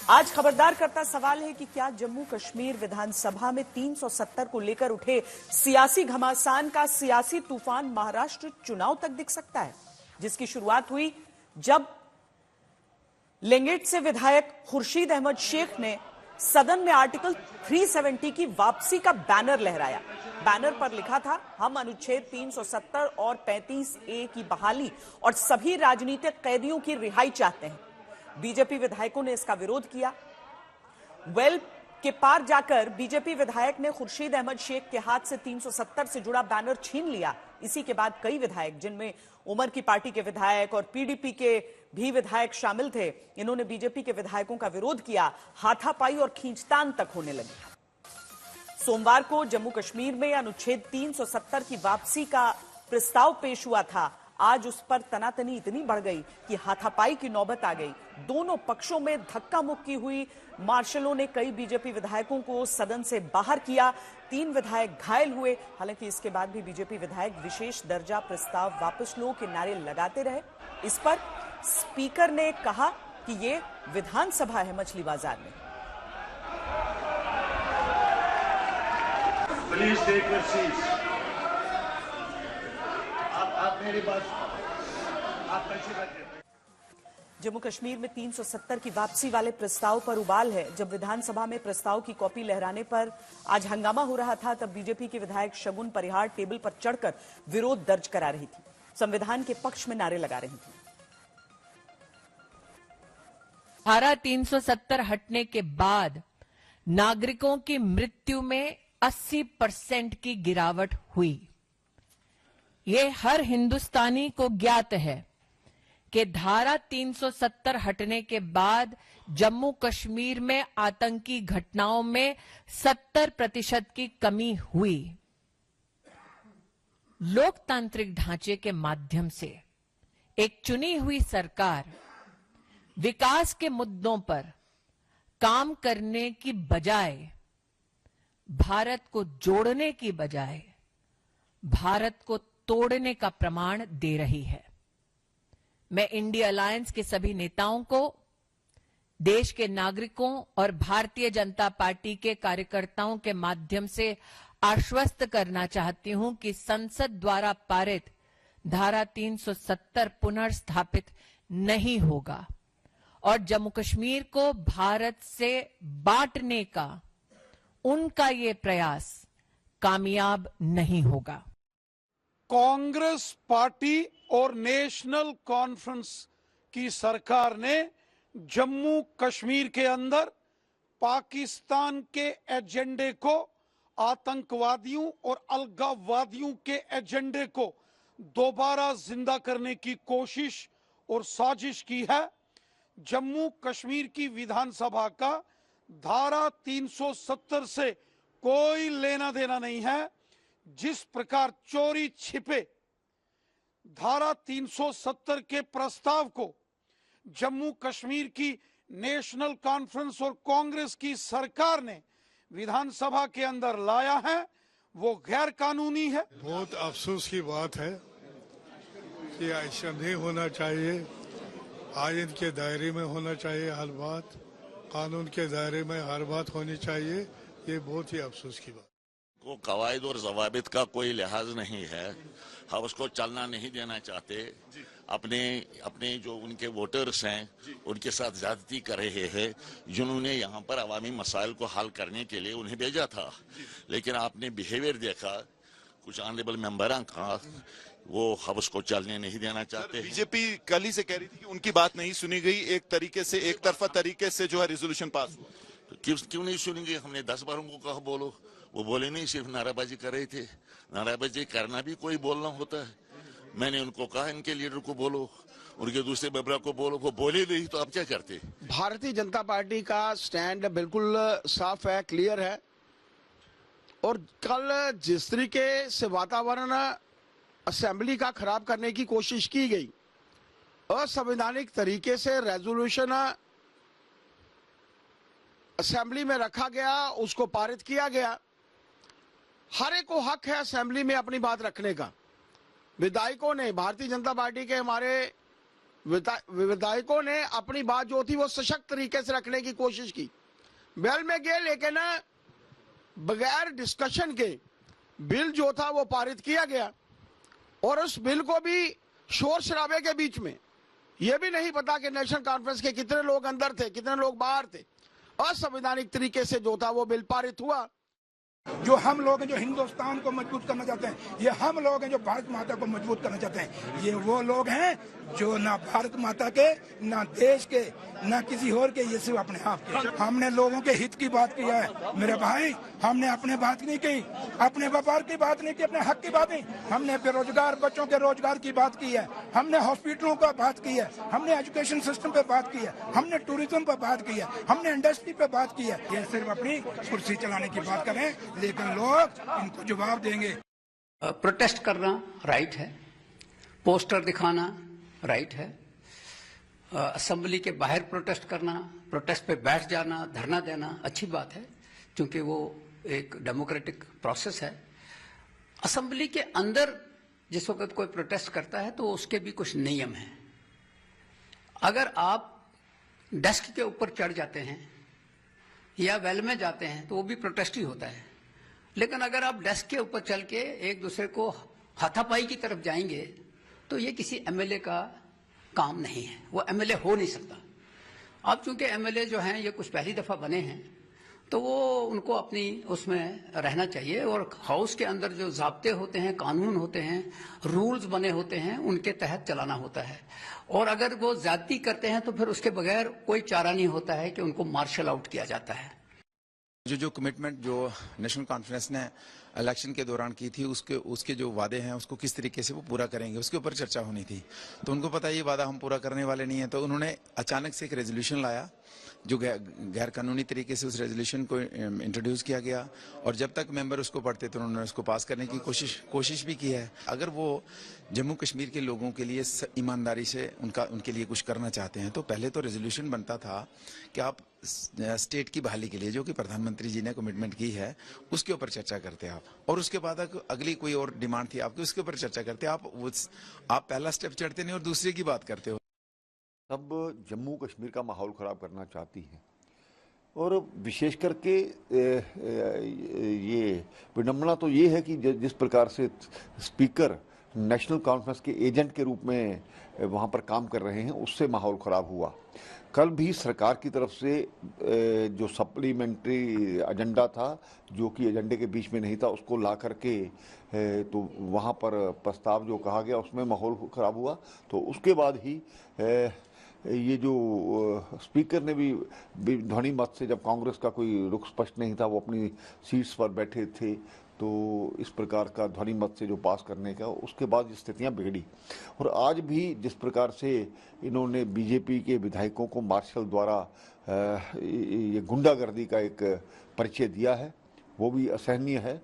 आज खबरदार करता सवाल है कि क्या जम्मू कश्मीर विधानसभा में 370 को लेकर उठे सियासी घमासान का सियासी तूफान महाराष्ट्र चुनाव तक दिख सकता है, जिसकी शुरुआत हुई जब लेंगेट से विधायक खुर्शीद अहमद शेख ने सदन में आर्टिकल 370 की वापसी का बैनर लहराया। बैनर पर लिखा था, हम अनुच्छेद 370 और 35A की बहाली और सभी राजनीतिक कैदियों की रिहाई चाहते हैं। बीजेपी विधायकों ने इसका विरोध किया। वेल के पार जाकर बीजेपी विधायक ने खुर्शीद अहमद शेख के हाथ से 370 से जुड़ा बैनर छीन लिया। इसी के बाद कई विधायक, जिनमें उमर की पार्टी के विधायक और पीडीपी के भी विधायक शामिल थे, इन्होंने बीजेपी के विधायकों का विरोध किया। हाथापाई और खींचतान तक होने लगी। सोमवार को जम्मू कश्मीर में अनुच्छेद 370 की वापसी का प्रस्ताव पेश हुआ था। आज उस पर तनातनी इतनी बढ़ गई कि हाथापाई की नौबत आ गई। दोनों पक्षों में धक्का मुक्की हुई। मार्शलों ने कई बीजेपी विधायकों को सदन से बाहर किया। 3 विधायक घायल हुए। हालांकि इसके बाद भी बीजेपी विधायक विशेष दर्जा प्रस्ताव वापस लो के नारे लगाते रहे। इस पर स्पीकर ने कहा कि ये विधानसभा है, मछली बाजार में। Please take your seats. आप मेरी बात आप कैसे बैठे? जम्मू कश्मीर में 370 की वापसी वाले प्रस्ताव पर उबाल है। जब विधानसभा में प्रस्ताव की कॉपी लहराने पर आज हंगामा हो रहा था, तब बीजेपी के विधायक शगुन परिहार टेबल पर चढ़कर विरोध दर्ज करा रही थी, संविधान के पक्ष में नारे लगा रही थी। धारा 370 हटने के बाद नागरिकों की मृत्यु में 80% की गिरावट हुई। ये हर हिंदुस्तानी को ज्ञात है कि धारा 370 हटने के बाद जम्मू कश्मीर में आतंकी घटनाओं में 70% की कमी हुई। लोकतांत्रिक ढांचे के माध्यम से एक चुनी हुई सरकार विकास के मुद्दों पर काम करने की बजाय, भारत को जोड़ने की बजाय भारत को तोड़ने का प्रमाण दे रही है। मैं इंडिया अलायंस के सभी नेताओं को, देश के नागरिकों और भारतीय जनता पार्टी के कार्यकर्ताओं के माध्यम से आश्वस्त करना चाहती हूं कि संसद द्वारा पारित धारा 370 पुनर्स्थापित नहीं होगा और जम्मू कश्मीर को भारत से बांटने का उनका ये प्रयास कामयाब नहीं होगा। कांग्रेस पार्टी और नेशनल कॉन्फ्रेंस की सरकार ने जम्मू कश्मीर के अंदर पाकिस्तान के एजेंडे को, आतंकवादियों और अलगाववादियों के एजेंडे को दोबारा जिंदा करने की कोशिश और साजिश की है। जम्मू कश्मीर की विधानसभा का धारा 370 से कोई लेना देना नहीं है। जिस प्रकार चोरी छिपे धारा 370 के प्रस्ताव को जम्मू कश्मीर की नेशनल कॉन्फ्रेंस और कांग्रेस की सरकार ने विधानसभा के अंदर लाया है, वो गैर कानूनी है। बहुत अफसोस की बात है कि ऐसा नहीं होना चाहिए। आइन के दायरे में होना चाहिए हर बात, कानून के दायरे में हर बात होनी चाहिए। ये बहुत ही अफसोस की बात। को कवायद और जवाबित का कोई लिहाज नहीं है। हम उसको चलना नहीं देना चाहते। अपने जो उनके वोटर्स हैं उनके साथ ज्यादती कर रहे हैं, जिन्होंने यहाँ पर अवामी मसाइल को हल करने के लिए उन्हें भेजा था। लेकिन आपने बिहेवियर देखा कुछ ऑनरेबल मेंबरां का, वो हाउस को चलने नहीं देना चाहते। बीजेपी कल ही से कह रही थी कि उनकी बात नहीं सुनी गई, एक तरीके से एक तरफा तरीके से जो है रेजोल्यूशन पास हुआ। तो क्यों नहीं सुनेंगे? हमने 10 बार उनको कहा बोलो, वो बोले नहीं, सिर्फ नाराबाजी कर रहे थे। नाराबाजी करना भी कोई बोलना होता है। मैंने उनको कहा इनके लीडर को बोलो, उनके दूसरे मेंबर को बोलो, वो बोले नहीं तो आप क्या करते? भारतीय जनता पार्टी का स्टैंड बिल्कुल साफ है, क्लियर है। और कल जिस तरीके से वातावरण असेंबली का खराब करने की कोशिश की गई, असंवैधानिक तरीके से रेजोल्यूशन असेंबली में रखा गया, उसको पारित किया गया। हर एक को हक है असेंबली में अपनी बात रखने का। विधायकों ने, भारतीय जनता पार्टी के हमारे विधायकों ने अपनी बात जो थी वो सशक्त तरीके से रखने की कोशिश की, वेल में गए, लेकिन बगैर डिस्कशन के बिल जो था वो पारित किया गया। और उस बिल को भी शोर शराबे के बीच में, यह भी नहीं पता कि नेशनल कॉन्फ्रेंस के कितने लोग अंदर थे, कितने लोग बाहर थे, असंवैधानिक तरीके से जो था वो बिल पारित हुआ। जो हम लोग हैं जो हिंदुस्तान को मजबूत करना चाहते हैं, ये हम लोग हैं जो भारत माता को मजबूत करना चाहते हैं। ये वो लोग हैं जो ना भारत माता के, ना देश के, ना किसी और के, ये सिर्फ अपने आप के। हमने लोगों के हित की बात किया है मेरे भाई, हमने अपने बात नहीं की, अपने व्यापार की बात नहीं की, अपने हक की बात नहीं। हमने बेरोजगार बच्चों के रोजगार की बात की है, हमने हॉस्पिटलों का बात की है, हमने एजुकेशन सिस्टम पे बात की है, हमने टूरिज्म पे बात की है, हमने इंडस्ट्री पे बात की है। ये सिर्फ अपनी कुर्सी चलाने की बात करें, लेकिन लोग इनको जवाब देंगे। प्रोटेस्ट करना राइट है, पोस्टर दिखाना राइट है, असेंबली के बाहर प्रोटेस्ट करना, प्रोटेस्ट पे बैठ जाना, धरना देना अच्छी बात है, क्योंकि वो एक डेमोक्रेटिक प्रोसेस है। असेंबली के अंदर जिस वक्त कोई प्रोटेस्ट करता है तो उसके भी कुछ नियम हैं। अगर आप डेस्क के ऊपर चढ़ जाते हैं या वेल में जाते हैं तो वो भी प्रोटेस्ट ही होता है, लेकिन अगर आप डेस्क के ऊपर चल के एक दूसरे को हाथापाई की तरफ जाएंगे तो ये किसी एमएलए का काम नहीं है, वो एमएलए हो नहीं सकता। अब चूंकि एमएलए जो हैं ये कुछ पहली दफा बने हैं तो वो उनको अपनी उसमें रहना चाहिए, और हाउस के अंदर जो ज़ाब्ते होते हैं, कानून होते हैं, रूल्स बने होते हैं, उनके तहत चलाना होता है। और अगर वो ज्यादती करते हैं तो फिर उसके बगैर कोई चारा नहीं होता है कि उनको मार्शल आउट किया जाता है। जो कमिटमेंट जो नेशनल कॉन्फ्रेंस ने इलेक्शन के दौरान की थी, उसके जो वादे हैं उसको किस तरीके से वो पूरा करेंगे उसके ऊपर चर्चा होनी थी। तो उनको पता है ये वादा हम पूरा करने वाले नहीं है, तो उन्होंने अचानक से एक रेजोल्यूशन लाया जो गैर कानूनी तरीके से उस रेजोल्यूशन को इंट्रोड्यूस किया गया, और जब तक मेंबर उसको पढ़ते तो उन्होंने उसको पास करने की कोशिश भी की है। अगर वो जम्मू कश्मीर के लोगों के लिए ईमानदारी से उनके लिए कुछ करना चाहते हैं तो पहले तो रेजोल्यूशन बनता था कि आप स्टेट की बहाली के लिए, जो कि प्रधानमंत्री जी ने कमिटमेंट की है, उसके ऊपर चर्चा करते आप, और उसके बाद अगली कोई और डिमांड थी आपकी, उसके ऊपर चर्चा करते आप पहला स्टेप चढ़ते नहीं और दूसरे की बात करते हो। अब जम्मू कश्मीर का माहौल ख़राब करना चाहती है, और विशेष करके ये विडम्बना तो ये है कि जिस प्रकार से स्पीकर नेशनल कॉन्फ्रेंस के एजेंट के रूप में वहाँ पर काम कर रहे हैं, उससे माहौल ख़राब हुआ। कल भी सरकार की तरफ से जो सप्लीमेंट्री एजेंडा था, जो कि एजेंडे के बीच में नहीं था, उसको ला करके तो वहाँ पर प्रस्ताव जो कहा गया उसमें माहौल ख़राब हुआ। तो उसके बाद ही ये जो स्पीकर ने भी ध्वनि मत से, जब कांग्रेस का कोई रुख स्पष्ट नहीं था, वो अपनी सीट्स पर बैठे थे, तो इस प्रकार का ध्वनि मत से जो पास करने का, उसके बाद स्थितियां बिगड़ी। और आज भी जिस प्रकार से इन्होंने बीजेपी के विधायकों को मार्शल द्वारा ये गुंडागर्दी का एक परिचय दिया है, वो भी असहनीय है।